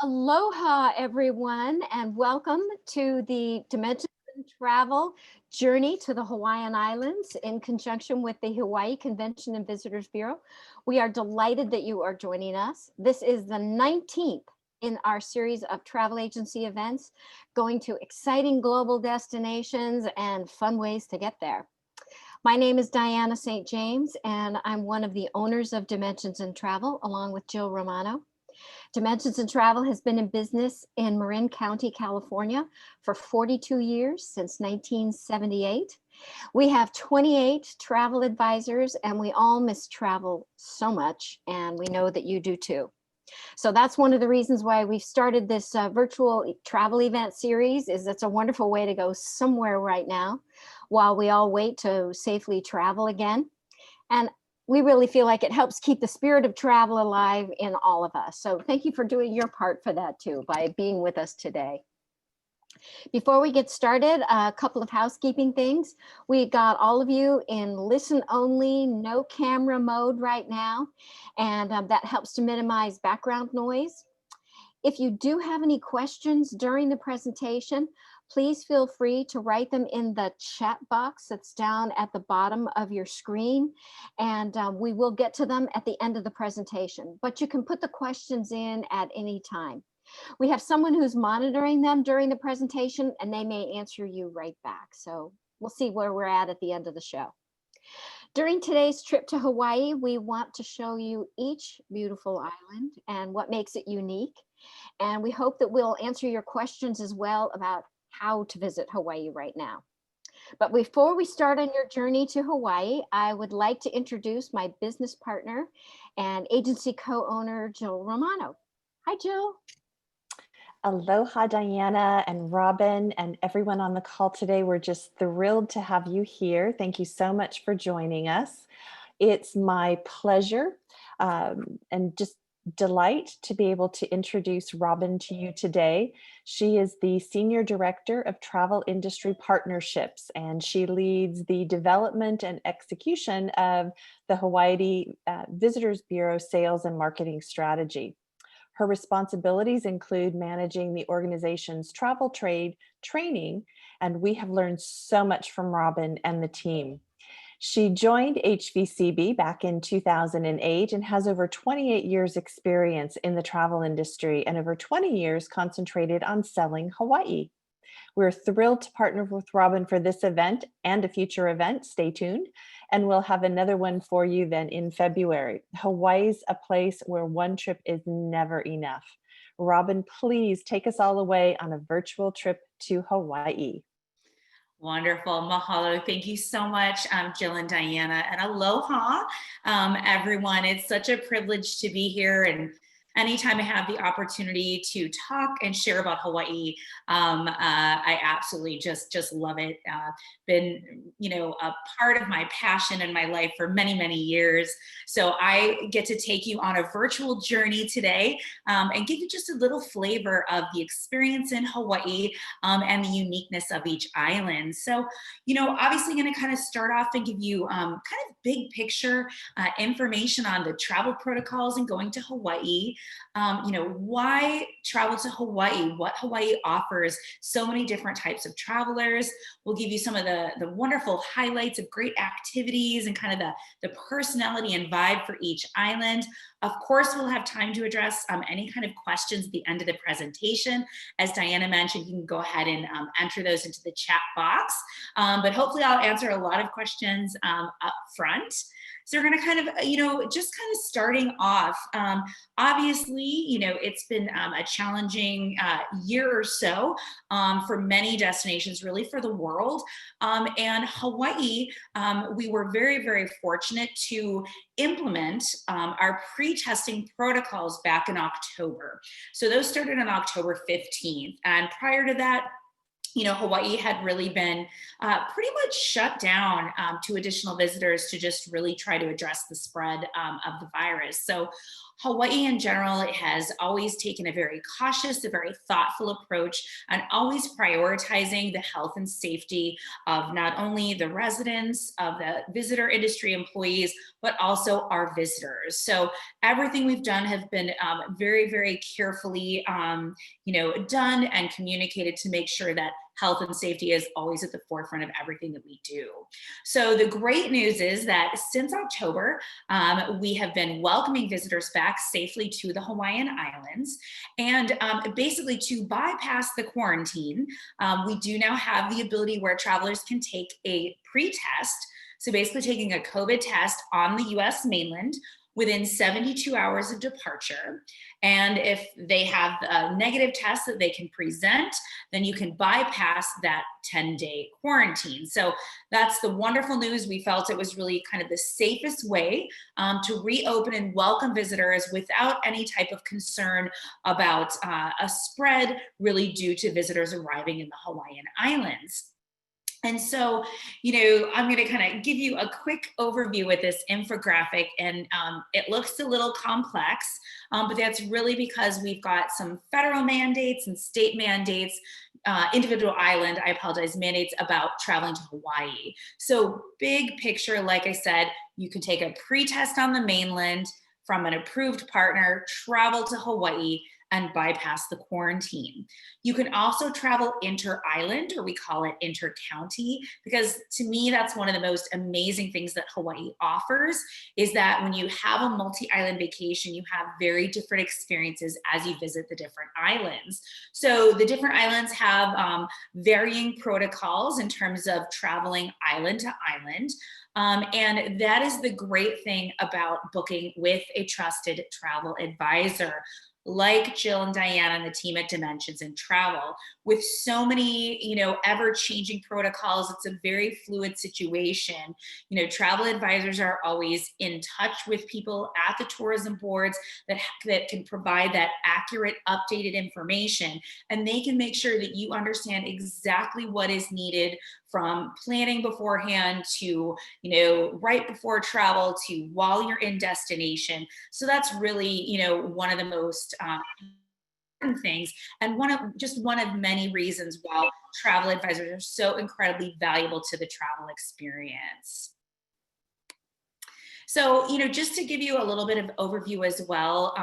Aloha, everyone, and welcome to the Dimensions in Travel journey to the Hawaiian Islands in conjunction with the Hawaii Convention and Visitors Bureau. We are delighted that you are joining us. This is the 19th in our series of travel agency events, going to exciting global destinations and fun ways to get there. My name is Diana St. James, and I'm one of the owners of Dimensions in Travel, along with Jill Romano. Dimensions in Travel has been in business in Marin County, California for 42 years, since 1978. We have 28 travel advisors, and we all miss travel so much, and we know that you do too. So that's one of the reasons why we've started this virtual travel event series. Is it's a wonderful way to go somewhere right now while we all wait to safely travel again. And we really feel like it helps keep the spirit of travel alive in all of us. So thank you for doing your part for that too, by being with us today. Before we get started, a couple of housekeeping things. We got all of you in listen only, no camera mode right now, and that helps to minimize background noise. If you do have any questions during the presentation, please feel free to write them in the chat box that's down at the bottom of your screen, and we will get to them at the end of the presentation. But you can put the questions in at any time. We have someone who's monitoring them during the presentation, and they may answer you right back. So we'll see where we're at the end of the show. During today's trip to Hawaii, we want to show you each beautiful island and what makes it unique. And we hope that we'll answer your questions as well about how to visit Hawaii right now. But before we start on your journey to Hawaii, I would like to introduce my business partner and agency co-owner, Jill Romano. Hi, Jill. Aloha, Diana and Robin and everyone on the call today. We're just thrilled to have you here. Thank you so much for joining us. It's my pleasure and just delight to be able to introduce Robin to you today. She is the Senior Director of Travel Industry Partnerships, and she leads the development and execution of the Hawaii Visitors Bureau Sales and Marketing Strategy. Her responsibilities include managing the organization's travel trade training, and we have learned so much from Robin and the team. She joined HVCB back in 2008 and has over 28 years experience in the travel industry and over 20 years concentrated on selling Hawaii. We're thrilled to partner with Robin for this event and a future event. Stay tuned. And we'll have another one for you then in February. Hawaii's a place where one trip is never enough. Robin, please take us all away on a virtual trip to Hawaii. Wonderful. Mahalo. Thank you so much, Jill and Diana, and aloha, everyone. It's such a privilege to be here, and anytime I have the opportunity to talk and share about Hawaii, I absolutely just love it. Been, a part of my passion in my life for many, many years. So I get to take you on a virtual journey today and give you just a little flavor of the experience in Hawaii and the uniqueness of each island. So, obviously going to kind of start off and give you kind of big picture information on the travel protocols and going to Hawaii. Why travel to Hawaii, what Hawaii offers, so many different types of travelers. We'll give you some of the wonderful highlights of great activities and kind of the personality and vibe for each island. Of course, we'll have time to address any kind of questions at the end of the presentation. As Diana mentioned, you can go ahead and enter those into the chat box, but hopefully I'll answer a lot of questions up front. So we're going to kind of, just kind of starting off. Obviously, it's been a challenging year or so for many destinations, really for the world. And Hawaii, we were very, very fortunate to implement our pre-testing protocols back in October. So those started on October 15th. And prior to that, Hawaii had really been pretty much shut down to additional visitors to just really try to address the spread of the virus. So Hawaii in general, it has always taken a very cautious, a very thoughtful approach, and always prioritizing the health and safety of not only the residents, of the visitor industry employees, but also our visitors. So everything we've done has been very, very carefully, done and communicated to make sure that health and safety is always at the forefront of everything that we do. So the great news is that since October, we have been welcoming visitors back safely to the Hawaiian Islands. And basically to bypass the quarantine, we do now have the ability where travelers can take a pre-test. So basically taking a COVID test on the US mainland within 72 hours of departure. And if they have a negative test that they can present, then you can bypass that 10-day quarantine. So that's the wonderful news. We felt it was really kind of the safest way to reopen and welcome visitors without any type of concern about a spread really due to visitors arriving in the Hawaiian Islands. And so, I'm going to kind of give you a quick overview with this infographic, and it looks a little complex, but that's really because we've got some federal mandates and state mandates, individual island, mandates about traveling to Hawaii. So big picture, like I said, you can take a pre-test on the mainland from an approved partner, travel to Hawaii, and bypass the quarantine. You can also travel inter-island, or we call it inter-county, because to me, that's one of the most amazing things that Hawaii offers, is that when you have a multi-island vacation, you have very different experiences as you visit the different islands. So the different islands have varying protocols in terms of traveling island to island. And that is the great thing about booking with a trusted travel advisor like Jill and Diana and the team at Dimensions and Travel. With so many, ever-changing protocols, it's a very fluid situation. Travel advisors are always in touch with people at the tourism boards that can provide that accurate, updated information, and they can make sure that you understand exactly what is needed, from planning beforehand to, right before travel to while you're in destination. So that's really, one of the most important things, and one of many reasons why travel advisors are so incredibly valuable to the travel experience. So, just to give you a little bit of overview as well,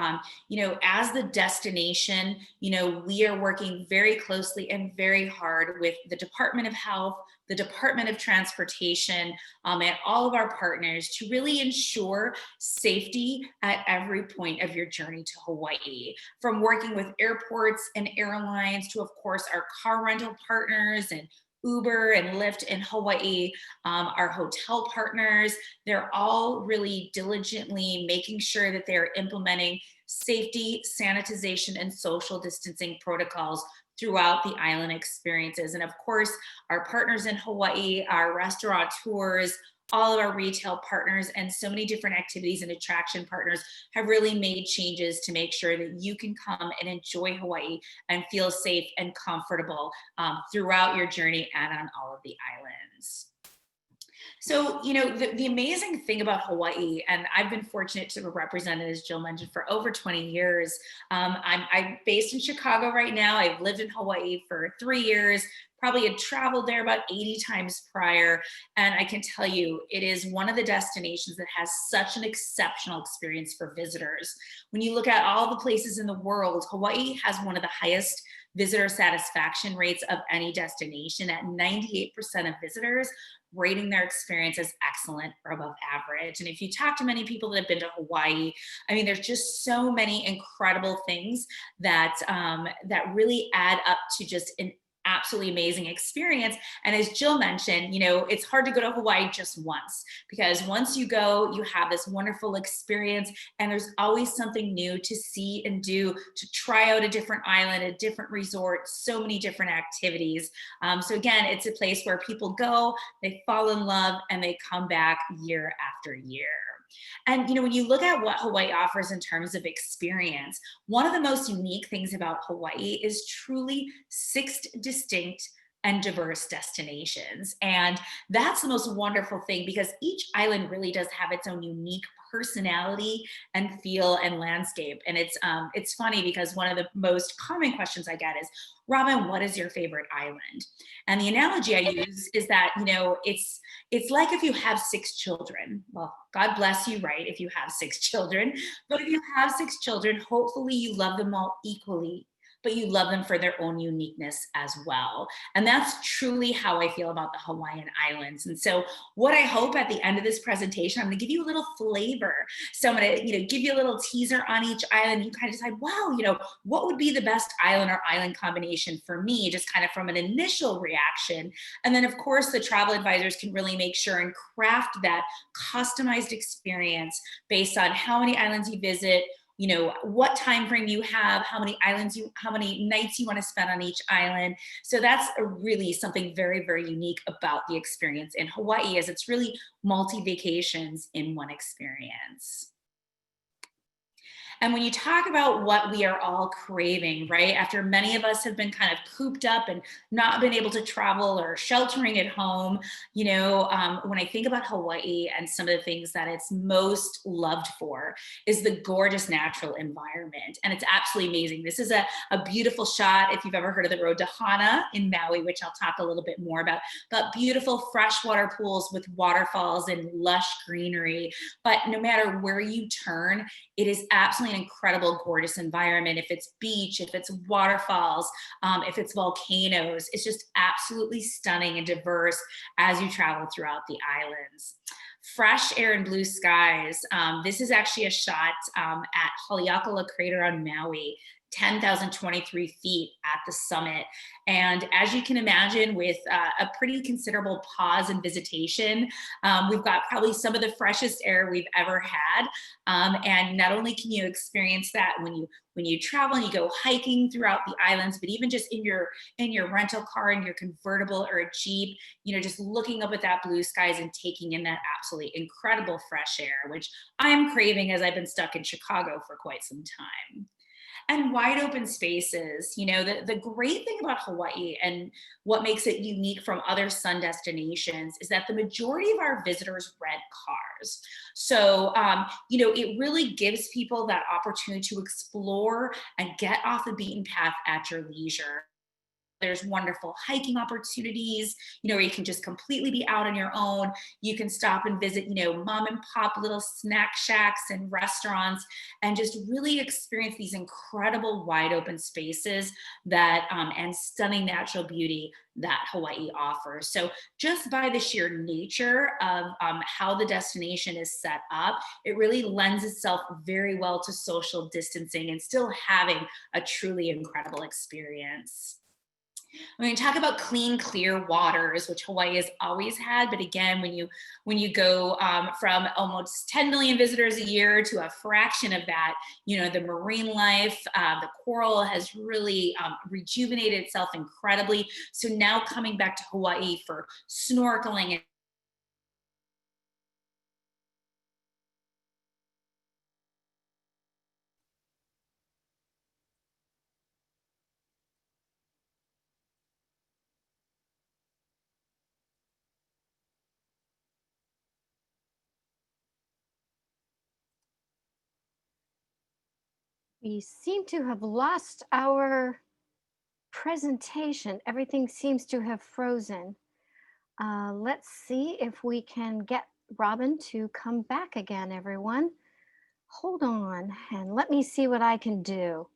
as the destination, we are working very closely and very hard with the Department of Health, the Department of Transportation, and all of our partners to really ensure safety at every point of your journey to Hawaii. From working with airports and airlines to, of course, our car rental partners and Uber and Lyft in Hawaii, our hotel partners, they're all really diligently making sure that they're implementing safety, sanitization, and social distancing protocols throughout the island experiences. And of course, our partners in Hawaii, our restaurateurs, all of our retail partners, and so many different activities and attraction partners have really made changes to make sure that you can come and enjoy Hawaii and feel safe and comfortable throughout your journey and on all of the islands. So, the amazing thing about Hawaii, and I've been fortunate to represent it, as Jill mentioned, for over 20 years. I'm based in Chicago right now. I've lived in Hawaii for 3 years, probably had traveled there about 80 times prior. And I can tell you, it is one of the destinations that has such an exceptional experience for visitors. When you look at all the places in the world, Hawaii has one of the highest visitor satisfaction rates of any destination, at 98% of visitors rating their experience as excellent or above average. And if you talk to many people that have been to Hawaii, there's just so many incredible things that that really add up to just an absolutely amazing experience. And as Jill mentioned, it's hard to go to Hawaii just once, because once you go, you have this wonderful experience, and there's always something new to see and do, to try out a different island, a different resort, so many different activities. So again, it's a place where people go, they fall in love, and they come back year after year. And when you look at what Hawaii offers in terms of experience, one of the most unique things about Hawaii is truly 6 distinct and diverse destinations. And that's the most wonderful thing, because each island really does have its own unique personality and feel and landscape. And it's funny because one of the most common questions I get is, Robin, what is your favorite island? And the analogy I use is that, it's like if you have 6 children. Well, God bless you, right? If you have 6 children, but if you have 6 children, hopefully you love them all equally, but you love them for their own uniqueness as well. And that's truly how I feel about the Hawaiian Islands. And so what I hope at the end of this presentation, I'm gonna give you a little flavor. So I'm gonna, give you a little teaser on each island. You kind of decide, wow, what would be the best island or island combination for me, just kind of from an initial reaction. And then of course, the travel advisors can really make sure and craft that customized experience based on how many islands you visit, what time frame you have, how many nights you want to spend on each island. So that's really something very, very unique about the experience in Hawaii, is it's really multi-vacations in one experience. And when you talk about what we are all craving, right, after many of us have been kind of cooped up and not been able to travel or sheltering at home, when I think about Hawaii and some of the things that it's most loved for is the gorgeous natural environment. And it's absolutely amazing. This is a beautiful shot, if you've ever heard of the road to Hana in Maui, which I'll talk a little bit more about, but beautiful freshwater pools with waterfalls and lush greenery. But no matter where you turn, it is absolutely an incredible, gorgeous environment. If it's beach, if it's waterfalls, if it's volcanoes, it's just absolutely stunning and diverse as you travel throughout the islands. Fresh air and blue skies. This is actually a shot at Haleakala Crater on Maui. 10,023 feet at the summit. And as you can imagine, with a pretty considerable pause in visitation, we've got probably some of the freshest air we've ever had. And not only can you experience that when you travel and you go hiking throughout the islands, but even just in your rental car, in your convertible or a Jeep, just looking up at that blue skies and taking in that absolutely incredible fresh air, which I'm craving as I've been stuck in Chicago for quite some time. And wide open spaces. The great thing about Hawaii and what makes it unique from other sun destinations is that the majority of our visitors rent cars. So, it really gives people that opportunity to explore and get off the beaten path at your leisure. There's wonderful hiking opportunities, where you can just completely be out on your own. You can stop and visit, mom and pop little snack shacks and restaurants, and just really experience these incredible wide open spaces that and stunning natural beauty that Hawaii offers. So just by the sheer nature of how the destination is set up, it really lends itself very well to social distancing and still having a truly incredible experience. When you talk about clean, clear waters, which Hawaii has always had, but again, when you go from almost 10 million visitors a year to a fraction of that, the marine life, the coral has really rejuvenated itself incredibly. So now coming back to Hawaii for snorkeling and We seem to have lost our presentation. Everything seems to have frozen. Let's see if we can get Robin to come back again, everyone. Hold on and let me see what I can do.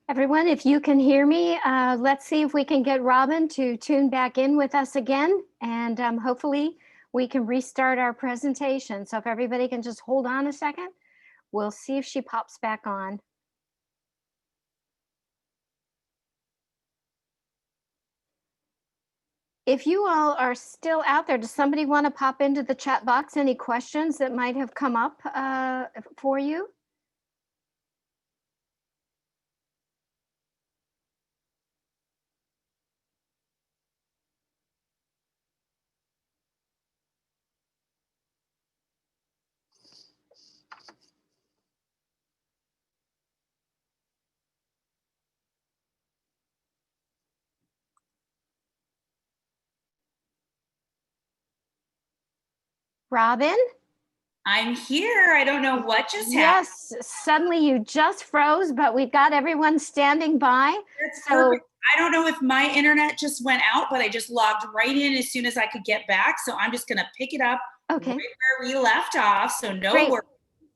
Everyone, if you can hear me, let's see if we can get Robin to tune back in with us again, and hopefully we can restart our presentation. So if everybody can just hold on a second, we'll see if she pops back on. If you all are still out there, does somebody want to pop into the chat box any questions that might have come up for you? Robin? I'm here. I don't know what just happened. Yes, suddenly you just froze, but we've got everyone standing by. That's So perfect. I don't know if my internet just went out, but I just logged right in as soon as I could get back. So I'm just going to pick it up okay, right where we left off. So no great. worries.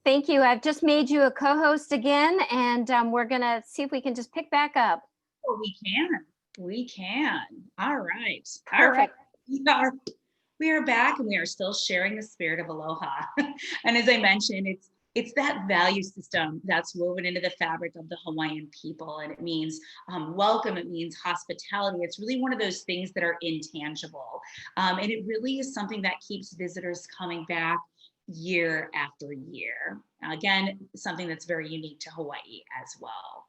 Thank you. I've just made you a co-host again, and we're going to see if we can just pick back up. Oh, we can. We can. All right. Perfect. All right. We are back, and we are still sharing the spirit of aloha. And as I mentioned, it's that value system that's woven into the fabric of the Hawaiian people. And it means welcome, it means hospitality. It's really one of those things that are intangible. And it really is something that keeps visitors coming back year after year. Again, something that's very unique to Hawaii as well.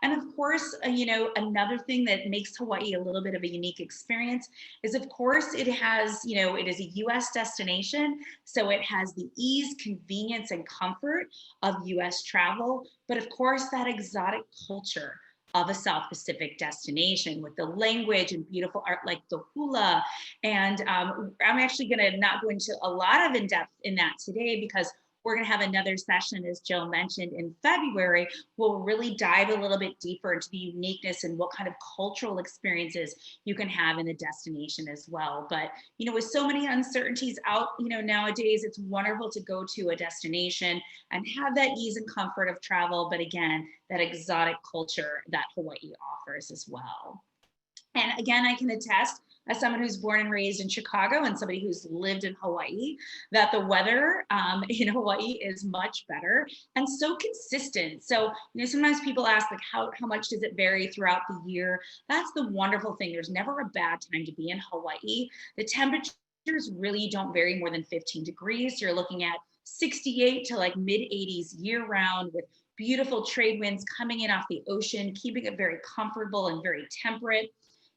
And of course, another thing that makes Hawaii a little bit of a unique experience is, of course, it has, it is a US destination. So it has the ease, convenience, and comfort of US travel. But of course, that exotic culture of a South Pacific destination with the language and beautiful art like the hula. And I'm actually going to not go into a lot of in-depth in that today, because we're going to have another session, as Jill mentioned, in February. We'll really dive a little bit deeper into the uniqueness and what kind of cultural experiences you can have in the destination as well. But, with so many uncertainties out, nowadays, it's wonderful to go to a destination and have that ease and comfort of travel. But again, that exotic culture that Hawaii offers as well. And again, I can attest, as someone who's born and raised in Chicago and somebody who's lived in Hawaii, that the weather in Hawaii is much better and so consistent. So, sometimes people ask, like, how much does it vary throughout the year? That's the wonderful thing. There's never a bad time to be in Hawaii. The temperatures really don't vary more than 15 degrees. You're looking at 68 to like mid 80s year round, with beautiful trade winds coming in off the ocean, keeping it very comfortable and very temperate.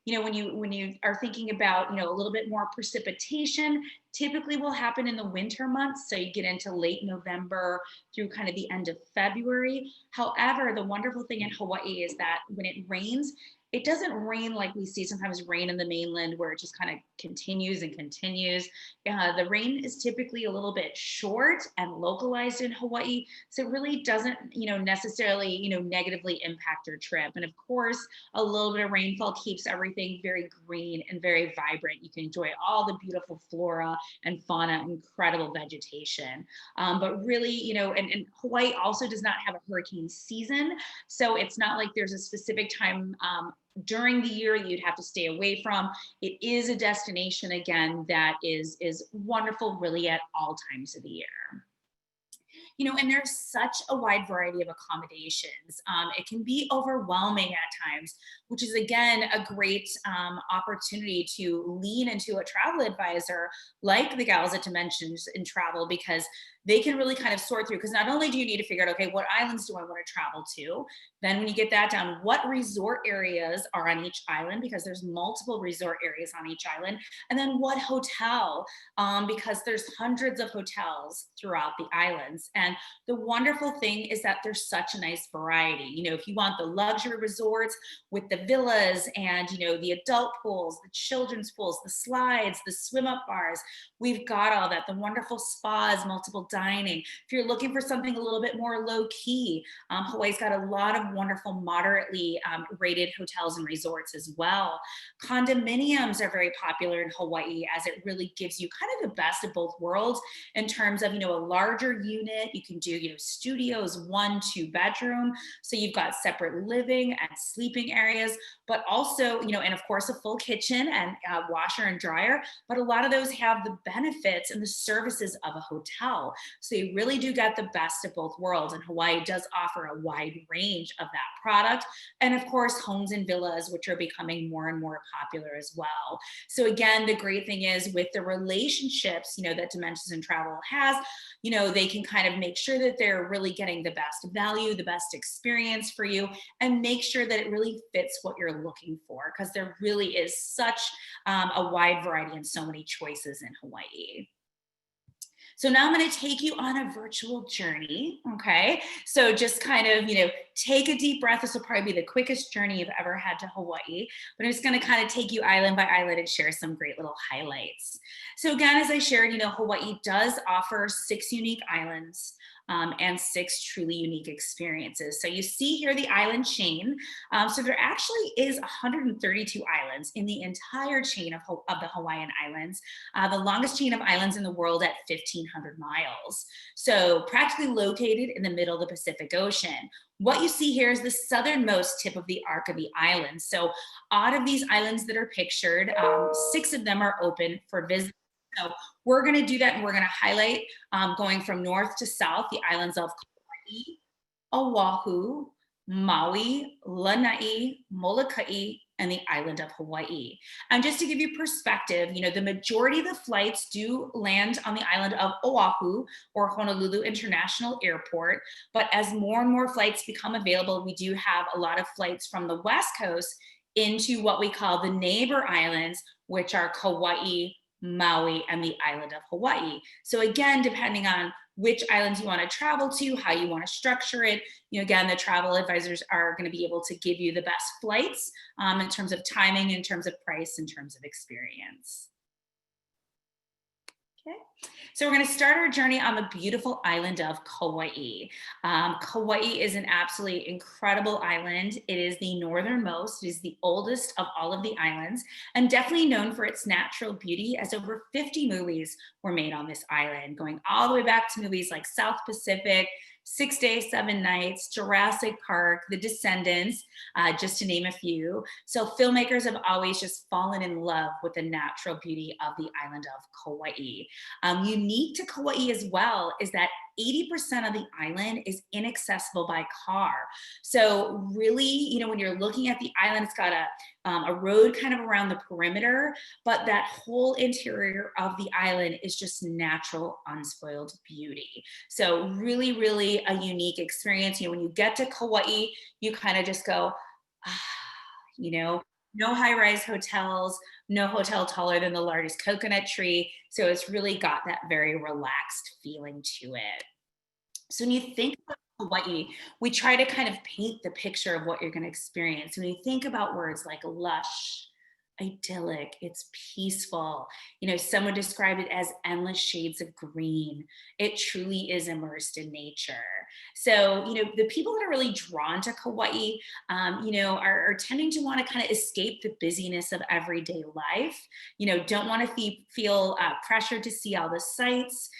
When you are thinking about, a little bit more precipitation, typically will happen in the winter months. So you get into late November through kind of the end of February. However, the wonderful thing in Hawaii is that when it rains, it doesn't rain like we see sometimes rain in the mainland, where it just kind of continues and continues. The rain is typically a little bit short and localized in Hawaii. So it really doesn't, necessarily, negatively impact your trip. And of course, a little bit of rainfall keeps everything very green and very vibrant. You can enjoy all the beautiful flora and fauna, incredible vegetation. But really, and Hawaii also does not have a hurricane season. So it's not like there's a specific time during the year you'd have to stay away from. It is a destination, again, that is wonderful really at all times of the year. And there's such a wide variety of accommodations. It can be overwhelming at times, which is, again, a great opportunity to lean into a travel advisor like the gals at Dimensions in Travel, because they can really kind of sort through, because not only do you need to figure out, okay, what islands do I want to travel to? Then when you get that down, what resort areas are on each island, because there's multiple resort areas on each island. And then what hotel, because there's hundreds of hotels throughout the islands. And the wonderful thing is that there's such a nice variety. If you want the luxury resorts with the villas and, the adult pools, the children's pools, the slides, the swim up bars, we've got all that. The wonderful spas, multiple dining. If you're looking for something a little bit more low key, Hawaii's got a lot of wonderful, moderately rated hotels and resorts as well. Condominiums are very popular in Hawaii, as it really gives you kind of the best of both worlds in terms of, a larger unit. You can do, studios, 1-2 bedroom. So you've got separate living and sleeping areas, but also, and of course a full kitchen and washer and dryer. But a lot of those have the benefits and the services of a hotel. So you really do get the best of both worlds. And Hawaii does offer a wide range of that product. And of course, homes and villas, which are becoming more and more popular as well. So again, the great thing is with the relationships, that Dimensions in Travel has, they can kind of make sure that they're really getting the best value, the best experience for you, and make sure that it really fits what you're looking for, because there really is such a wide variety and so many choices in Hawaii. So now I'm going to take you on a virtual journey. Okay. So just kind of, take a deep breath. This will probably be the quickest journey you've ever had to Hawaii, but I'm just going to kind of take you island by island and share some great little highlights. So again, as I shared, Hawaii does offer 6 unique islands. And 6 truly unique experiences. So you see here the island chain. So there actually is 132 islands in the entire chain of the Hawaiian Islands, the longest chain of islands in the world at 1,500 miles. So practically located in the middle of the Pacific Ocean. What you see here is the southernmost tip of the arc of the island. So out of these islands that are pictured, 6 of them are open for visitors. So we're going to do that, and we're going to highlight going from north to south the islands of Kauai, Oahu, Maui, Lanai, Molokai, and the island of Hawaii. And just to give you perspective, the majority of the flights do land on the island of Oahu or Honolulu International Airport. But as more and more flights become available, we do have a lot of flights from the West Coast into what we call the neighbor islands, which are Kauai, Maui, and the island of Hawaii. So again, depending on which islands you want to travel to, how you want to structure it, again, the travel advisors are going to be able to give you the best flights in terms of timing, in terms of price, in terms of experience. Okay. So we're going to start our journey on the beautiful island of Kauai. Kauai is an absolutely incredible island. It is the northernmost. It is the oldest of all of the islands, and definitely known for its natural beauty, as over 50 movies were made on this island, going all the way back to movies like South Pacific, 6 Days, 7 Nights, Jurassic Park, The Descendants, just to name a few. So filmmakers have always just fallen in love with the natural beauty of the island of Kauai. Unique to Kauai as well is that 80% of the island is inaccessible by car. So really, when you're looking at the island, it's got a road kind of around the perimeter, but that whole interior of the island is just natural, unspoiled beauty. So really, really a unique experience. When you get to Kauai, you kind of just go, no high-rise hotels, no hotel taller than the largest coconut tree. So it's really got that very relaxed feeling to it. So when you think about Hawaii, we try to kind of paint the picture of what you're going to experience. When you think about words like lush, idyllic, it's peaceful. Some would describe it as endless shades of green. It truly is immersed in nature. So, the people that are really drawn to Kauai, are tending to want to kind of escape the busyness of everyday life, don't want to feel pressured to see all the sights,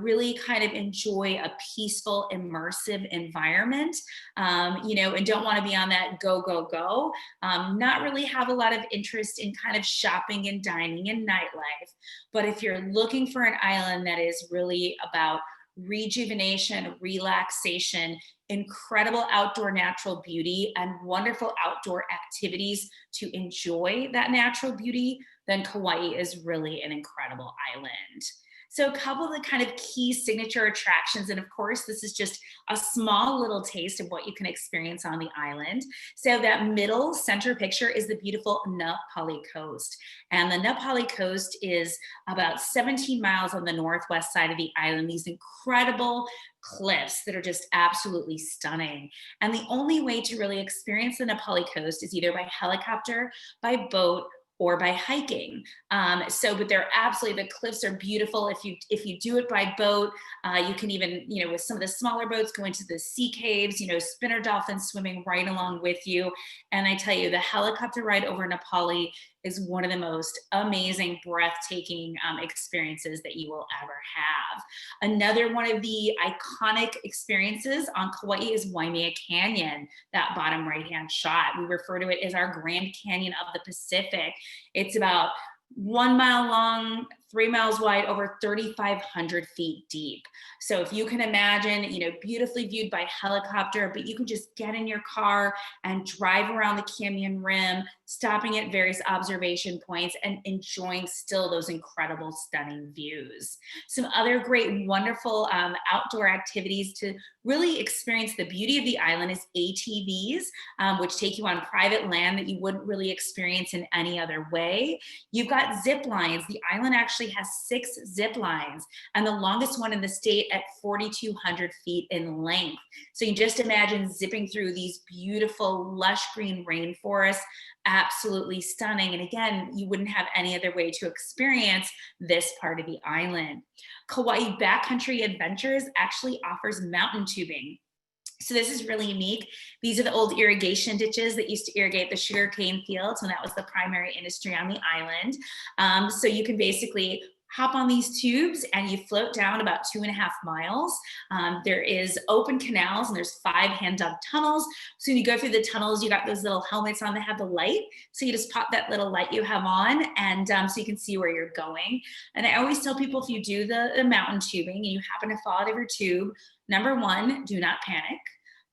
really kind of enjoy a peaceful, immersive environment, and don't want to be on that go, go, go, not really have a lot of interest in kind of shopping and dining and nightlife. But if you're looking for an island that is really about rejuvenation, relaxation, incredible outdoor natural beauty, and wonderful outdoor activities to enjoy that natural beauty, then Kauai is really an incredible island. So a couple of the kind of key signature attractions, and of course, this is just a small little taste of what you can experience on the island. So that middle center picture is the beautiful Na Pali Coast. And the Na Pali Coast is about 17 miles on the northwest side of the island, these incredible cliffs that are just absolutely stunning. And the only way to really experience the Na Pali Coast is either by helicopter, by boat, or by hiking. But they're absolutely, the cliffs are beautiful. If you do it by boat, you can even, with some of the smaller boats, go into the sea caves, spinner dolphins swimming right along with you. And I tell you, the helicopter ride over Na Pali is one of the most amazing, breathtaking experiences that you will ever have. Another one of the iconic experiences on Kauai is Waimea Canyon, that bottom right-hand shot. We refer to it as our Grand Canyon of the Pacific. It's about 1 mile long, 3 miles wide, over 3,500 feet deep. So if you can imagine, beautifully viewed by helicopter, but you can just get in your car and drive around the canyon rim, stopping at various observation points and enjoying still those incredible, stunning views. Some other great, wonderful outdoor activities to really experience the beauty of the island is ATVs, which take you on private land that you wouldn't really experience in any other way. You've got zip lines. The island actually has 6 zip lines, and the longest one in the state at 4,200 feet in length. So you just imagine zipping through these beautiful, lush green rainforests, absolutely stunning. And again, you wouldn't have any other way to experience this part of the island. Kauai Backcountry Adventures actually offers mountain tubing. So this is really unique. These are the old irrigation ditches that used to irrigate the sugarcane fields when that was the primary industry on the island. So you can basically hop on these tubes and you float down about 2.5 miles. There is open canals and there's 5 hand-dug tunnels. So when you go through the tunnels, you got those little helmets on that have the light. So you just pop that little light you have on, and so you can see where you're going. And I always tell people, if you do the mountain tubing and you happen to fall out of your tube, number 1, do not panic.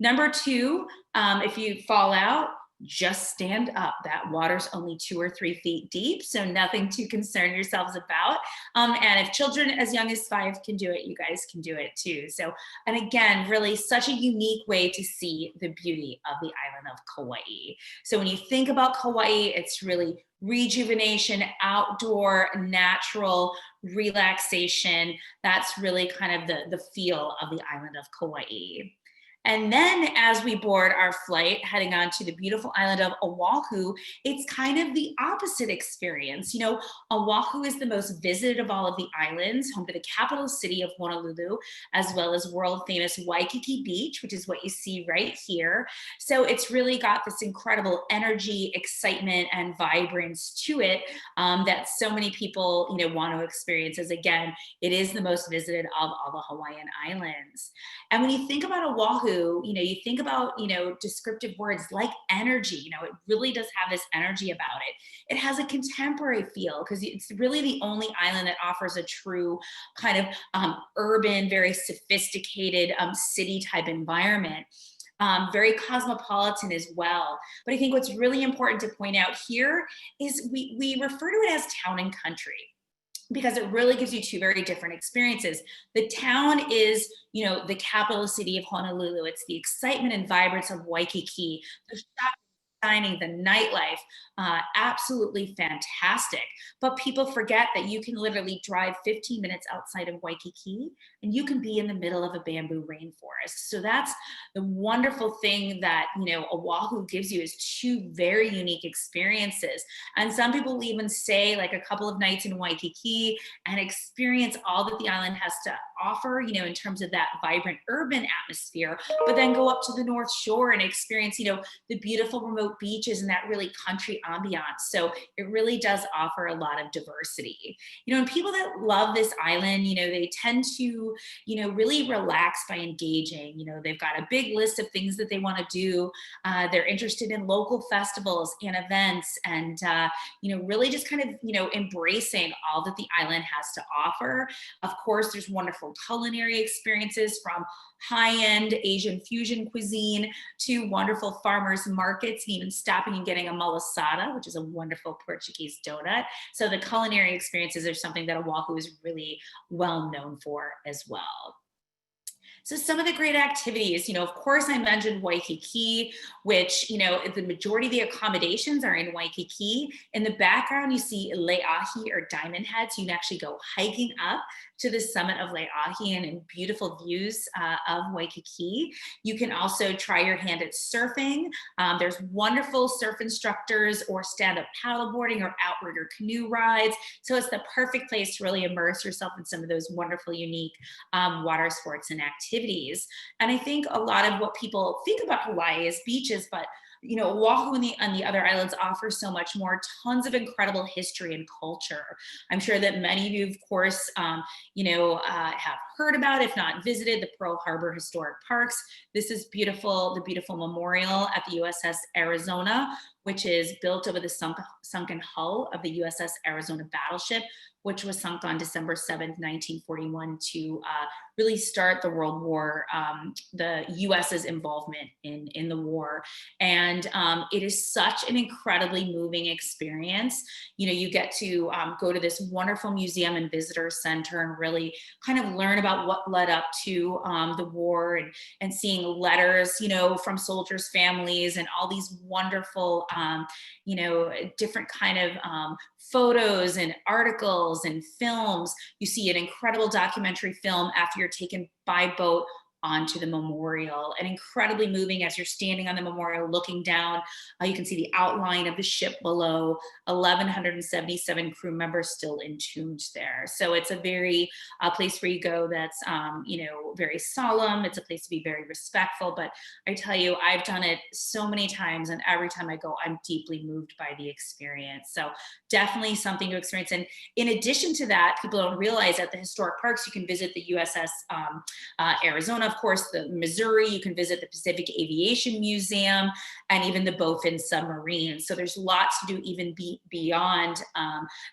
Number 2, if you fall out, just stand up. That water's only 2 or 3 feet deep, so nothing to concern yourselves about. And if children as young as 5 can do it, you guys can do it too. So, and again, really such a unique way to see the beauty of the island of Kauai. So when you think about Kauai, it's really rejuvenation, outdoor, natural relaxation. That's really kind of the feel of the island of Kauai. And then as we board our flight heading on to the beautiful island of Oahu, it's kind of the opposite experience. Oahu is the most visited of all of the islands, home to the capital city of Honolulu, as well as world famous Waikiki Beach, which is what you see right here. So it's really got this incredible energy, excitement, and vibrance to it that so many people, want to experience, as again, it is the most visited of all the Hawaiian islands. And when you think about Oahu, you think about, descriptive words like energy, it really does have this energy about it. It has a contemporary feel because it's really the only island that offers a true kind of urban, very sophisticated city type environment. Very cosmopolitan as well. But I think what's really important to point out here is we refer to it as town and country, because it really gives you 2 very different experiences. The town is, the capital city of Honolulu. It's the excitement and vibrance of Waikiki, the shopping, dining, the nightlife, absolutely fantastic. But people forget that you can literally drive 15 minutes outside of Waikiki and you can be in the middle of a bamboo rainforest. So that's the wonderful thing that, Oahu gives you, is 2 very unique experiences. And some people even stay like a couple of nights in Waikiki and experience all that the island has to offer, in terms of that vibrant urban atmosphere, but then go up to the North Shore and experience, the beautiful remote beaches and that really country ambiance. So it really does offer a lot of diversity. And people that love this island, they tend to, really relax by engaging. They've got a big list of things that they want to do. They're interested in local festivals and events, and really just kind of, embracing all that the island has to offer. Of course, there's wonderful culinary experiences, from high-end Asian fusion cuisine to wonderful farmers markets, and even stopping and getting a malasada, which is a wonderful Portuguese donut. So the culinary experiences are something that Oahu is really well known for as well. So some of the great activities, of course, I mentioned Waikiki, which, the majority of the accommodations are in Waikiki. In the background, you see Leahi, or Diamond Head. So you can actually go hiking up to the summit of Leahi and in beautiful views of Waikiki. You can also try your hand at surfing. There's wonderful surf instructors, or stand-up paddleboarding, or outrigger canoe rides. So it's the perfect place to really immerse yourself in some of those wonderful, unique water sports and activities. And I think a lot of what people think about Hawaii is beaches, but Oahu and the other islands offer so much more, tons of incredible history and culture. I'm sure that many of you, of course, have heard about, if not visited, the Pearl Harbor Historic Parks. This is beautiful, the beautiful memorial at the USS Arizona, which is built over the sunken hull of the USS Arizona battleship, which was sunk on December 7th, 1941 to really start the World War, the US's involvement in the war. And it is such an incredibly moving experience. You know, you get to go to this wonderful museum and visitor center and really kind of learn about what led up to the war, and seeing letters, you know, from soldiers' families, and all these wonderful, you know, different kind of photos and articles and films. You see an incredible documentary film after you're taken by boat onto the memorial, and incredibly moving as you're standing on the memorial looking down. You can see the outline of the ship below, 1,177 crew members still entombed there. So it's a very place where you go that's you know, very solemn. It's a place to be very respectful. But I tell you, I've done it so many times, and every time I go, I'm deeply moved by the experience. So definitely something to experience. And in addition to that, people don't realize at the historic parks, you can visit the USS Arizona, of course, the Missouri, you can visit the Pacific Aviation Museum, and even the Bowfin submarine. So there's lots to do even beyond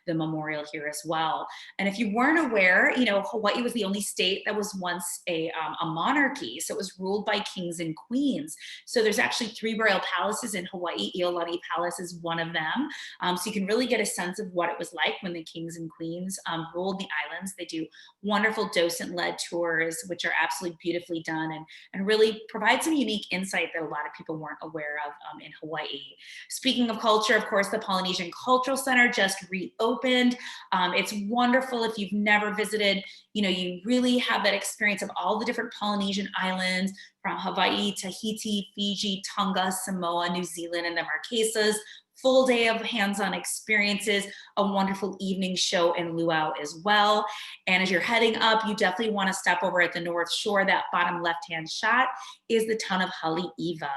the memorial here as well. And if you weren't aware, you know, Hawaii was the only state that was once a monarchy. So it was ruled by kings and queens. So there's actually 3 royal palaces in Hawaii. Iolani Palace is one of them. So you can really get a sense of what it was like when the kings and queens ruled the islands. They do wonderful docent-led tours, which are absolutely beautifully done, and really provide some unique insight that a lot of people weren't aware of in Hawaii. Speaking of culture, of course, the Polynesian Cultural Center just reopened. It's wonderful. If you've never visited, you know, you really have that experience of all the different Polynesian islands, from Hawaii, Tahiti, Fiji, Tonga, Samoa, New Zealand, and the Marquesas. Full day of hands-on experiences, a wonderful evening show and luau as well. And as you're heading up, you definitely want to stop over at the North Shore. That bottom left-hand shot is the town of Haleiwa.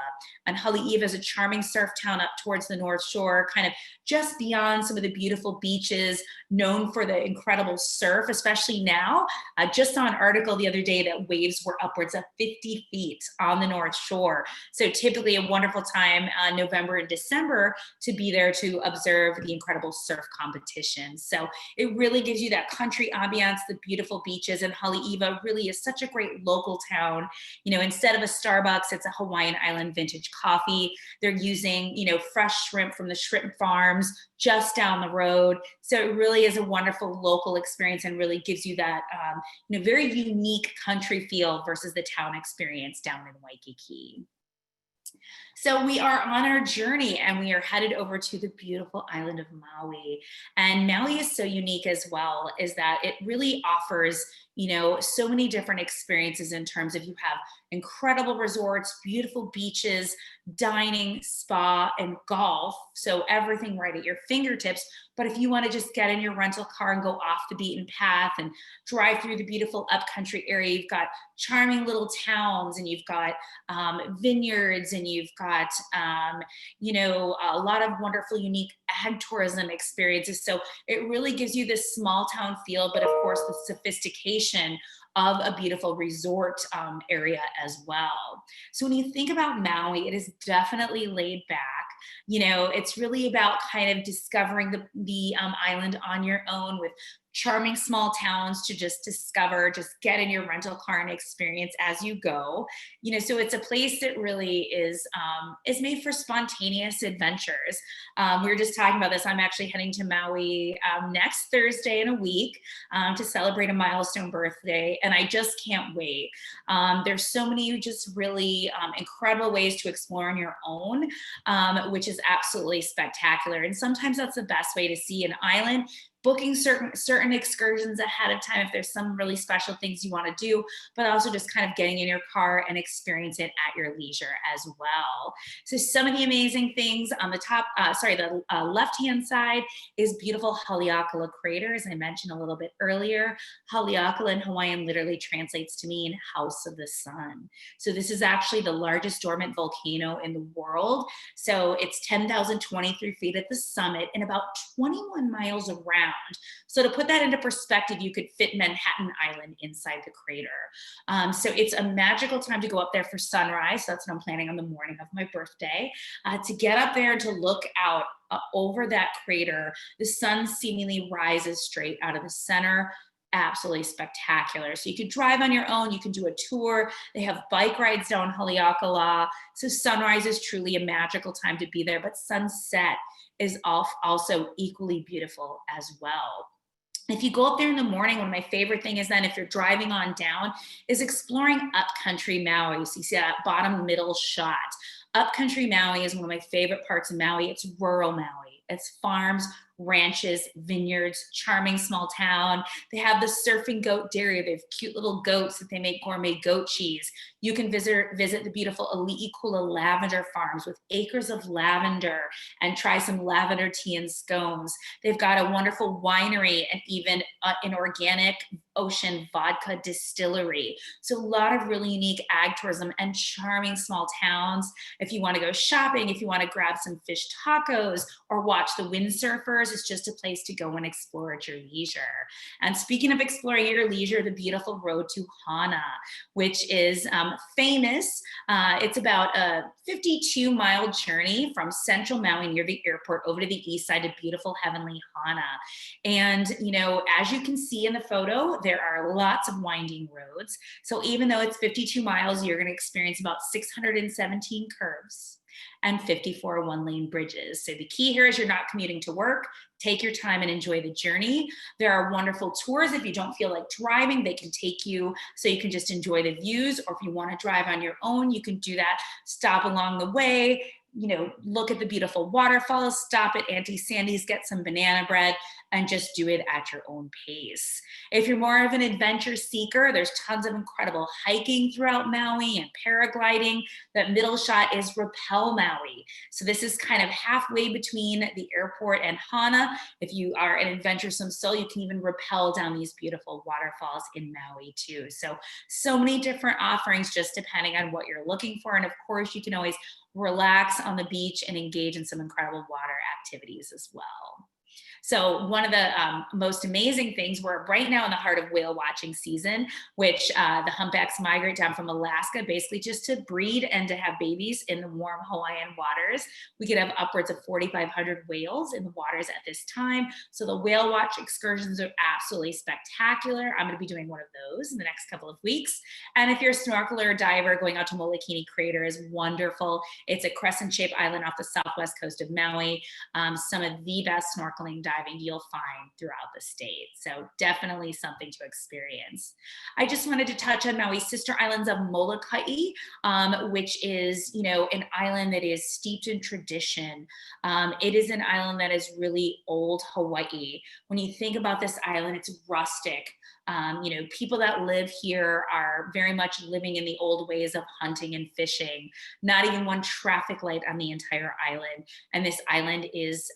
And Haleiwa is a charming surf town up towards the North Shore, kind of just beyond some of the beautiful beaches, known for the incredible surf, especially now. I just saw an article the other day that waves were upwards of 50 feet on the North Shore. So typically a wonderful time, November and December, to be there to observe the incredible surf competition. So it really gives you that country ambiance, the beautiful beaches, and Haleiwa really is such a great local town. You know, instead of a Starbucks, it's a Hawaiian Island vintage coffee. They're using, you know, fresh shrimp from the shrimp farms just down the road. So it really is a wonderful local experience, and really gives you that, you know, very unique country feel versus the town experience down in Waikiki. So we are on our journey, and we are headed over to the beautiful island of Maui. And Maui is so unique as well, is that it really offers, you know, so many different experiences in terms of, you have incredible resorts, beautiful beaches, dining, spa, and golf. So everything right at your fingertips. But if you want to just get in your rental car and go off the beaten path and drive through the beautiful upcountry area, you've got charming little towns, and you've got vineyards, and you've got, you know, a lot of wonderful, unique ag tourism experiences. So it really gives you this small town feel, but of course the sophistication of a beautiful resort area as well. So when you think about Maui, it is definitely laid back. You know, it's really about kind of discovering the island on your own, with charming small towns to just discover, just get in your rental car and experience as you go. You know, so it's a place that really is made for spontaneous adventures. We were just talking about this. I'm actually heading to Maui next Thursday in a week to celebrate a milestone birthday, and I just can't wait. There's so many just really incredible ways to explore on your own, which is absolutely spectacular. And sometimes that's the best way to see an island. Booking certain excursions ahead of time if there's some really special things you want to do, but also just kind of getting in your car and experience it at your leisure as well. So some of the amazing things on the top, the left-hand side is beautiful Haleakala crater, as I mentioned a little bit earlier. Haleakala in Hawaiian literally translates to mean house of the sun. So this is actually the largest dormant volcano in the world. So it's 10,023 feet at the summit and about 21 miles around. So to put that into perspective, you could fit Manhattan Island inside the crater. So it's a magical time to go up there for sunrise. So that's what I'm planning on the morning of my birthday, to get up there and to look out over that crater. The sun seemingly rises straight out of the center. Absolutely spectacular. So you could drive on your own, you can do a tour. They have bike rides down Haleakala. So sunrise is truly a magical time to be there, but sunset is also equally beautiful as well. If you go up there in the morning, one of my favorite things is then if you're driving on down is exploring upcountry Maui. So you see that bottom middle shot. Upcountry Maui is one of my favorite parts of Maui. It's rural Maui. It's farms, ranches, vineyards, charming small town. They have the surfing goat dairy. They have cute little goats that they make gourmet goat cheese. You can visit the beautiful Ali'ikula lavender farms with acres of lavender and try some lavender tea and scones. They've got a wonderful winery and even an organic ocean vodka distillery. So a lot of really unique ag tourism and charming small towns. If you want to go shopping, if you want to grab some fish tacos or watch the windsurfers, it's just a place to go and explore at your leisure. And speaking of exploring at your leisure, the beautiful road to Hana, which is famous. It's about a 52-mile journey from central Maui near the airport over to the east side of beautiful heavenly Hana. And, you know, as you can see in the photo, there are lots of winding roads. So even though it's 52 miles, you're going to experience about 617 curves and 54 one-lane bridges. So the key here is you're not commuting to work. Take your time and enjoy the journey. There are wonderful tours. If you don't feel like driving, they can take you so you can just enjoy the views. Or if you want to drive on your own, you can do that. Stop along the way, you know, look at the beautiful waterfalls, stop at Auntie Sandy's, get some banana bread, and just do it at your own pace. If you're more of an adventure seeker, there's tons of incredible hiking throughout Maui and paragliding. That middle shot is Rappel Maui. So this is kind of halfway between the airport and Hana. If you are an adventuresome soul, you can even rappel down these beautiful waterfalls in Maui too. So many different offerings just depending on what you're looking for. And of course, you can always relax on the beach and engage in some incredible water activities as well. So one of the most amazing things, we're right now in the heart of whale watching season, which the humpbacks migrate down from Alaska basically just to breed and to have babies in the warm Hawaiian waters. We could have upwards of 4,500 whales in the waters at this time. So the whale watch excursions are absolutely spectacular. I'm going to be doing one of those in the next couple of weeks. And if you're a snorkeler or diver, going out to Molokini Crater is wonderful. It's a crescent-shaped island off the southwest coast of Maui. Some of the best snorkeling diving you'll find throughout the state. So definitely something to experience. I just wanted to touch on Maui's sister islands of Molokai, which is, you know, an island that is steeped in tradition. It is an island that is really old Hawaii. When you think about this island, it's rustic. You know, people that live here are very much living in the old ways of hunting and fishing, not even one traffic light on the entire island. And this island is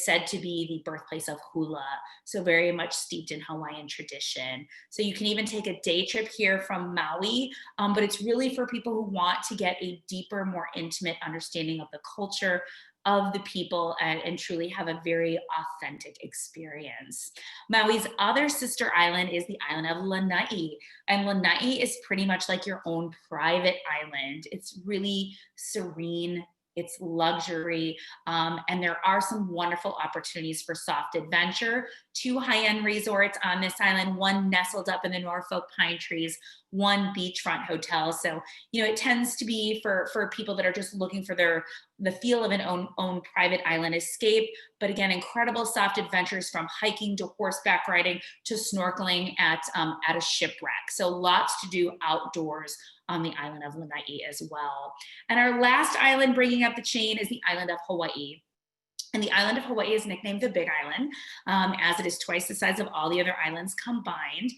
said to be the birthplace of hula, so very much steeped in Hawaiian tradition. So you can even take a day trip here from Maui, but it's really for people who want to get a deeper, more intimate understanding of the culture, of the people, and truly have a very authentic experience. Maui's other sister island is the island of Lanai. And Lanai is pretty much like your own private island. It's really serene. It's luxury, and there are some wonderful opportunities for soft adventure. 2 high-end resorts on this island, one nestled up in the Norfolk pine trees, one beachfront hotel. So, you know, it tends to be for people that are just looking for the feel of an own private island escape. But again, incredible soft adventures from hiking to horseback riding to snorkeling at a shipwreck. So lots to do outdoors on the island of Lanai as well. And our last island bringing up the chain is the island of Hawaii. And the island of Hawaii is nicknamed the Big Island, as it is twice the size of all the other islands combined.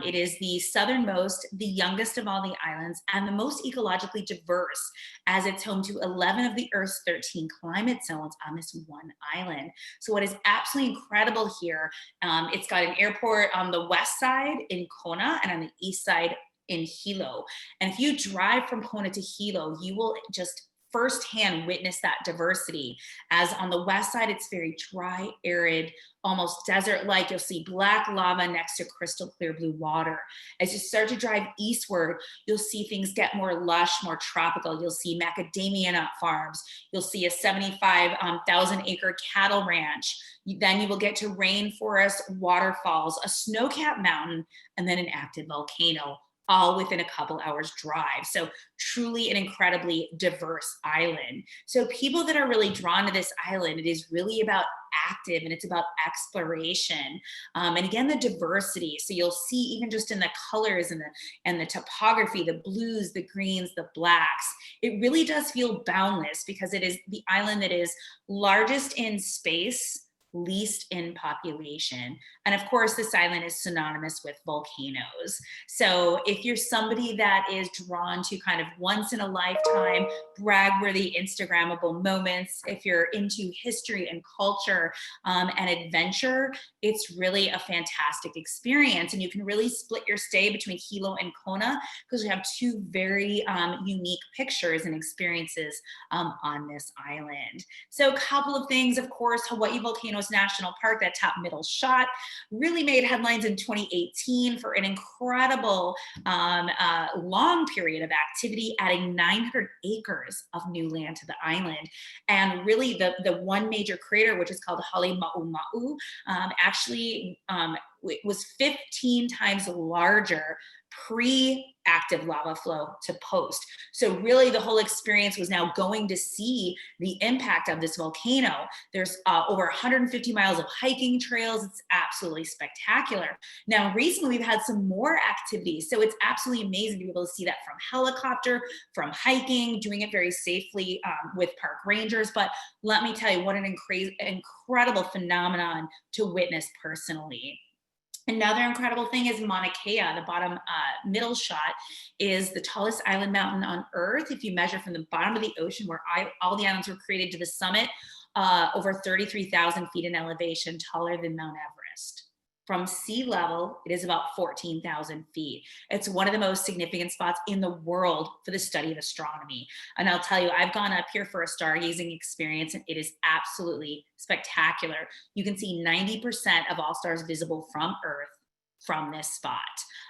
It is the southernmost, the youngest of all the islands, and the most ecologically diverse, as it's home to 11 of the Earth's 13 climate zones on this one island. So what is absolutely incredible here, it's got an airport on the west side in Kona and on the east side in Hilo. And if you drive from Kona to Hilo, you will just firsthand witness that diversity. As on the west side, it's very dry, arid, almost desert-like. You'll see black lava next to crystal clear blue water. As you start to drive eastward, you'll see things get more lush, more tropical. You'll see macadamia nut farms. You'll see a 75,000 acre cattle ranch. Then you will get to rainforest, waterfalls, a snow-capped mountain, and then an active volcano, all within a couple hours drive. So truly an incredibly diverse island. So people that are really drawn to this island, it is really about active and it's about exploration. And again, the diversity. So you'll see even just in the colors and the topography, the blues, the greens, the blacks, it really does feel boundless because it is the island that is largest in space, least in population. And of course, this island is synonymous with volcanoes. So if you're somebody that is drawn to kind of once in a lifetime, brag-worthy, Instagrammable moments, if you're into history and culture and adventure, it's really a fantastic experience. And you can really split your stay between Hilo and Kona because we have two very unique pictures and experiences on this island. So a couple of things, of course, Hawaii Volcanoes National Park, that top middle shot, really made headlines in 2018 for an incredible long period of activity, adding 900 acres of new land to the island. And really the one major crater, which is called Hale Ma'u, actually was 15 times larger pre-active lava flow to post. So really the whole experience was now going to see the impact of this volcano. There's over 150 miles of hiking trails. It's absolutely spectacular. Now, recently we've had some more activities. So it's absolutely amazing to be able to see that from helicopter, from hiking, doing it very safely with park rangers. But let me tell you what an incredible phenomenon to witness personally. Another incredible thing is Mauna Kea. The bottom middle shot is the tallest island mountain on Earth. If you measure from the bottom of the ocean where all the islands were created to the summit, over 33,000 feet in elevation, taller than Mount Everest. From sea level, it is about 14,000 feet. It's one of the most significant spots in the world for the study of astronomy. And I'll tell you, I've gone up here for a stargazing experience and it is absolutely spectacular. You can see 90% of all stars visible from Earth from this spot.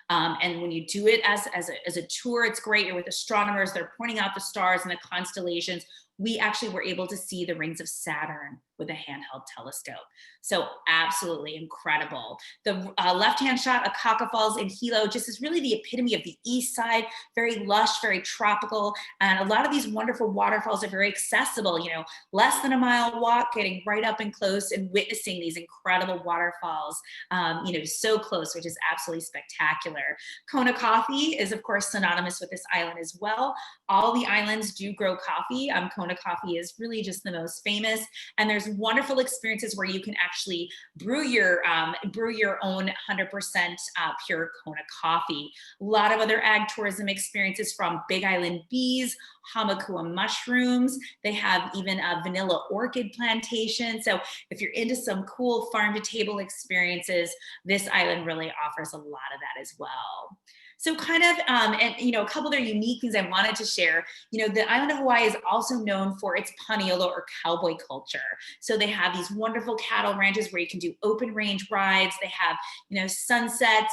And when you do it as a tour, it's great. You're with astronomers, they're pointing out the stars and the constellations. We actually were able to see the rings of Saturn with a handheld telescope. So absolutely incredible. The left-hand shot, Akaka Falls in Hilo, just is really the epitome of the east side, very lush, very tropical. And a lot of these wonderful waterfalls are very accessible, you know, less than a mile walk, getting right up and close and witnessing these incredible waterfalls, you know, so close, which is absolutely spectacular. Kona coffee is of course synonymous with this island as well. All the islands do grow coffee. Kona coffee is really just the most famous. And there's wonderful experiences where you can actually brew your own 100% pure Kona coffee. A lot of other ag tourism experiences from Big Island bees, hamakua mushrooms. They have even a vanilla orchid plantation. So if you're into some cool farm to table experiences, this island really offers a lot of that as well. So kind of, and you know, a couple other unique things I wanted to share, you know, the island of Hawaii is also known for its paniolo or cowboy culture. So they have these wonderful cattle ranches where you can do open range rides. They have, you know, sunset,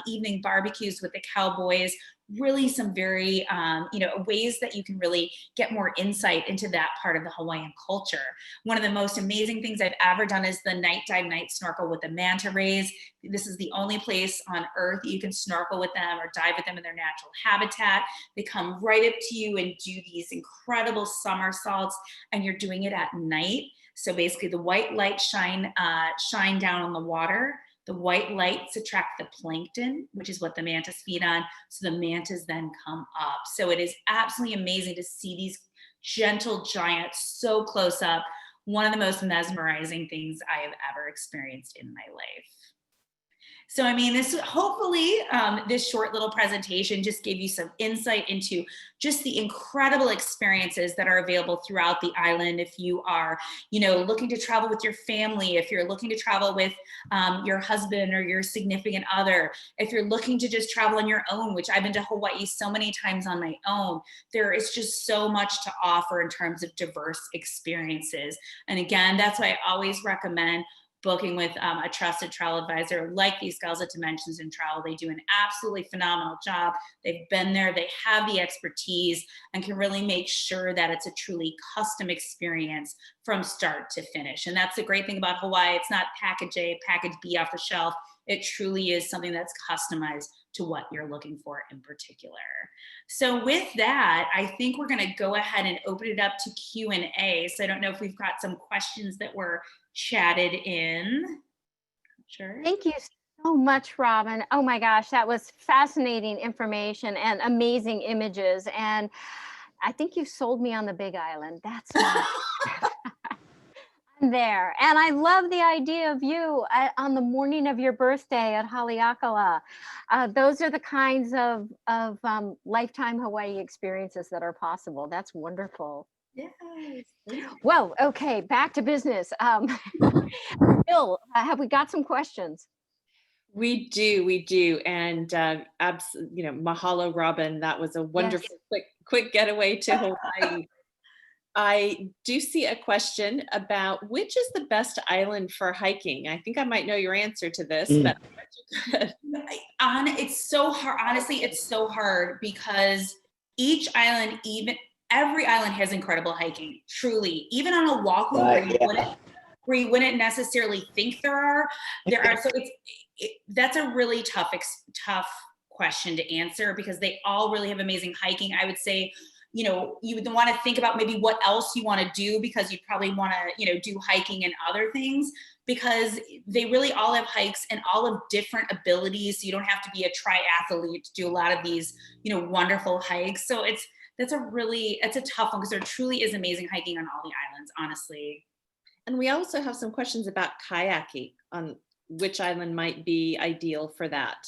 evening barbecues with the cowboys. Really some very, you know, ways that you can really get more insight into that part of the Hawaiian culture. One of the most amazing things I've ever done is the night dive, night snorkel with the manta rays. This is the only place on Earth that you can snorkel with them or dive with them in their natural habitat. They come right up to you and do these incredible somersaults, and you're doing it at night. So basically the white light shine down on the water. The white lights attract the plankton, which is what the mantas feed on. So the mantas then come up. So it is absolutely amazing to see these gentle giants so close up. One of the most mesmerizing things I have ever experienced in my life. So, I mean, this hopefully this short little presentation just gave you some insight into just the incredible experiences that are available throughout the island. If you are, looking to travel with your family, if you're looking to travel with your husband or your significant other, if you're looking to just travel on your own, which I've been to Hawaii so many times on my own, there is just so much to offer in terms of diverse experiences. And again, that's why I always recommend booking with a trusted travel advisor like these gals at Dimensions in Travel. They do an absolutely phenomenal job. They've been there, they have the expertise, and can really make sure that it's a truly custom experience from start to finish. And that's the great thing about Hawaii. It's not package A, package B off the shelf. It truly is something that's customized to what you're looking for in particular. So with that, I think we're going to go ahead and open it up to Q&A. So I don't know if we've got some questions that were chatted in. Sure. Thank you so much, Robin. Oh my gosh, that was fascinating information and amazing images. And I think you sold me on the Big Island. That's I'm there. And I love the idea of you on the morning of your birthday at Haleakala. Those are the kinds of lifetime Hawaii experiences that are possible. That's wonderful. Yes. Well, okay, back to business. Bill, have we got some questions? We do. And mahalo, Robin. That was a wonderful, quick getaway to Hawaii. I do see a question about which is the best island for hiking. I think I might know your answer to this, but it's so hard. Honestly, it's so hard because each island, every island has incredible hiking, truly. Even on Oahu, where you wouldn't necessarily think there are. So that's a really tough question to answer because they all really have amazing hiking. I would say, you would want to think about maybe what else you want to do because you'd probably want to, do hiking and other things because they really all have hikes and all of different abilities. So you don't have to be a triathlete to do a lot of these, wonderful hikes. So it's a tough one because there truly is amazing hiking on all the islands, honestly. And we also have some questions about kayaking on which island might be ideal for that.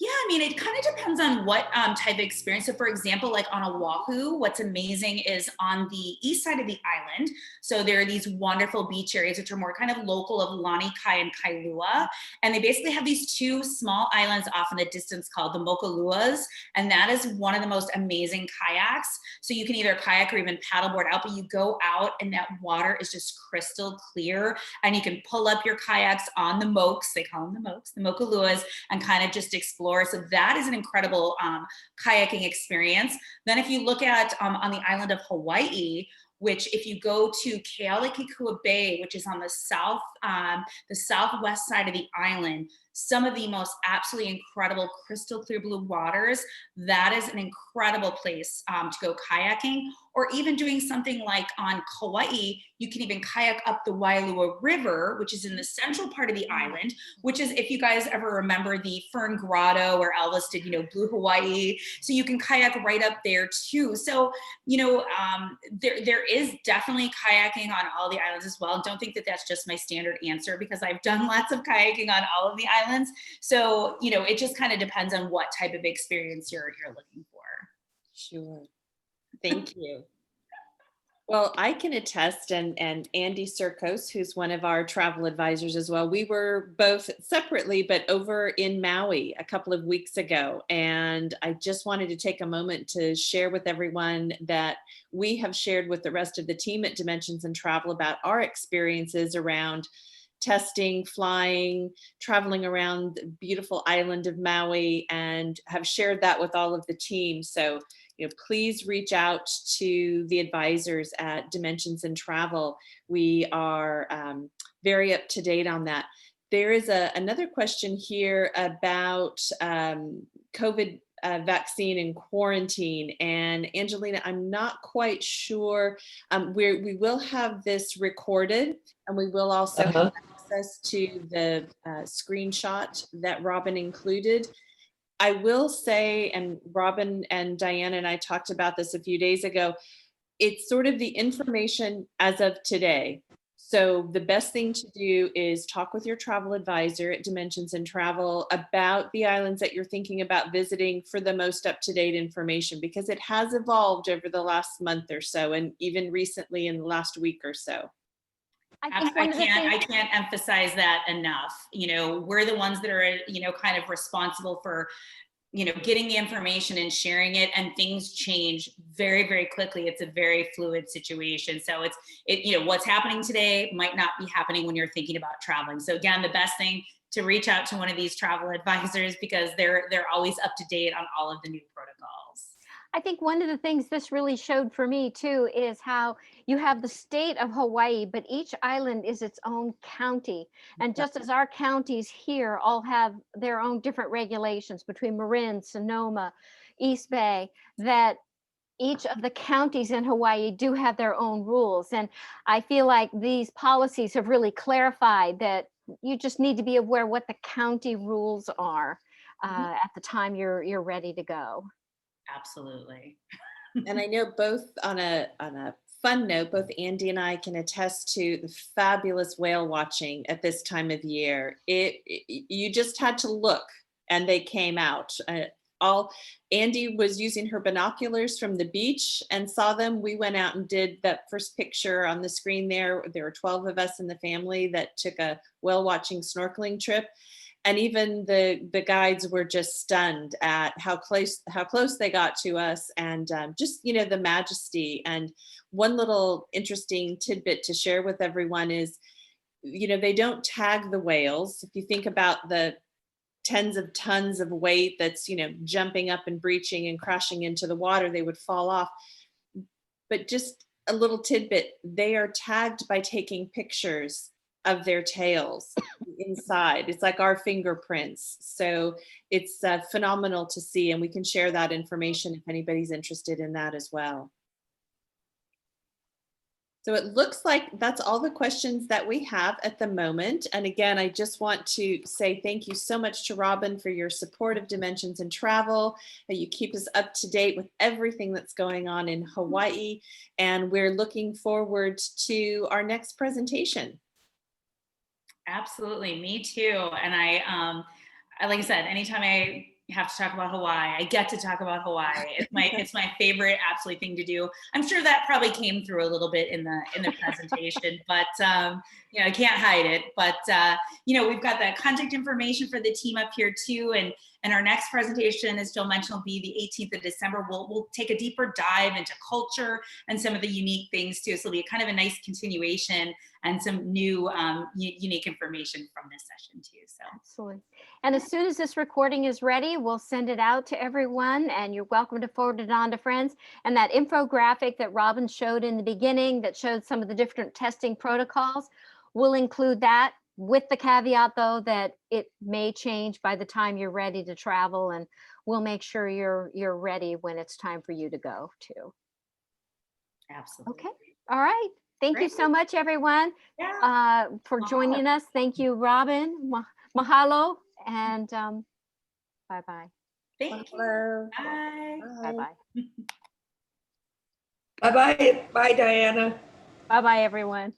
Yeah, I mean, it kind of depends on what type of experience. So for example, like on Oahu, what's amazing is on the east side of the island. So there are these wonderful beach areas, which are more kind of local of Lanikai and Kailua. And they basically have these two small islands off in the distance called the Mokaluas. And that is one of the most amazing kayaks. So you can either kayak or even paddleboard out, but you go out and that water is just crystal clear. And you can pull up your kayaks on the mokes, they call them the Mokaluas, and kind of just explore. So that is an incredible kayaking experience. Then if you look at on the island of Hawaii, which if you go to Kealakekua Bay, which is on the southwest side of the island, some of the most absolutely incredible crystal clear blue waters, that is an incredible place to go kayaking, or even doing something like on Kauai, you can even kayak up the Wailua River, which is in the central part of the island, which is, if you guys ever remember the Fern Grotto where Elvis did, Blue Hawaii. So you can kayak right up there too. So, there is definitely kayaking on all the islands as well. Don't think that that's just my standard answer because I've done lots of kayaking on all of the islands. So, it just kind of depends on what type of experience you're looking for. Sure. Thank you. Well, I can attest, and Andy Serkos, who's one of our travel advisors as well, we were both separately, but over in Maui a couple of weeks ago. And I just wanted to take a moment to share with everyone that we have shared with the rest of the team at Dimensions and Travel about our experiences around testing, flying, traveling around the beautiful island of Maui, and have shared that with all of the team. So please reach out to the advisors at Dimensions and Travel. We are very up to date on that. There is another question here about COVID vaccine and quarantine. And Angelina, I'm not quite sure. We will have this recorded, and we will also have access to the screenshot that Robin included. I will say, and Robin and Diana and I talked about this a few days ago, it's sort of the information as of today. So the best thing to do is talk with your travel advisor at Dimensions and Travel about the islands that you're thinking about visiting for the most up-to-date information, because it has evolved over the last month or so, and even recently in the last week or so. I can't emphasize that enough. You know, we're the ones that are, you know, kind of responsible for, you know, getting the information and sharing it, and things change very, very quickly. It's a very fluid situation. So you know, what's happening today might not be happening when you're thinking about traveling. So again, the best thing to reach out to one of these travel advisors, because they're always up to date on all of the new protocols. I think one of the things this really showed for me too is how you have the state of Hawaii, but each island is its own county. And just as our counties here all have their own different regulations between Marin, Sonoma, East Bay, that each of the counties in Hawaii do have their own rules. And I feel like these policies have really clarified that you just need to be aware what the county rules are at the time you're ready to go. Absolutely. And I know both on a fun note, both Andy and I can attest to the fabulous whale watching at this time of year. You just had to look and they came out. Andy was using her binoculars from the beach and saw them. We went out and did that first picture on the screen there. There were 12 of us in the family that took a whale watching snorkeling trip. And even the guides were just stunned at how close they got to us, and just, you know, the majesty. And one little interesting tidbit to share with everyone is, you know, they don't tag the whales. If you think about the tens of tons of weight that's, you know, jumping up and breaching and crashing into the water, they would fall off. But just a little tidbit, they are tagged by taking pictures of their tails inside. It's like our fingerprints. So it's phenomenal to see, and we can share that information if anybody's interested in that as well. So it looks like that's all the questions that we have at the moment. And again, I just want to say thank you so much to Robin for your support of Dimensions and Travel, that you keep us up to date with everything that's going on in Hawaii. And we're looking forward to our next presentation. Absolutely, me too. And I like I said, anytime I have to talk about Hawaii, I get to talk about Hawaii. It's my favorite, absolutely thing to do. I'm sure that probably came through a little bit in the presentation, but you know, I can't hide it. But you know, we've got that contact information for the team up here too, and our next presentation, as Jill mentioned, will be the 18th of December. We'll take a deeper dive into culture and some of the unique things too. So it'll be kind of a nice continuation and some new unique information from this session too. So absolutely. And as soon as this recording is ready, we'll send it out to everyone, and you're welcome to forward it on to friends. And that infographic that Robin showed in the beginning that showed some of the different testing protocols, we'll include that, with the caveat though that it may change by the time you're ready to travel, and we'll make sure you're ready when it's time for you to go too. absolutely. Okay. All right. Thank you so much, everyone, for joining us. Thank you, Robin. Mahalo, and bye-bye. Thank you. Bye. Bye-bye. Bye-bye. Bye, Diana. Bye-bye, everyone.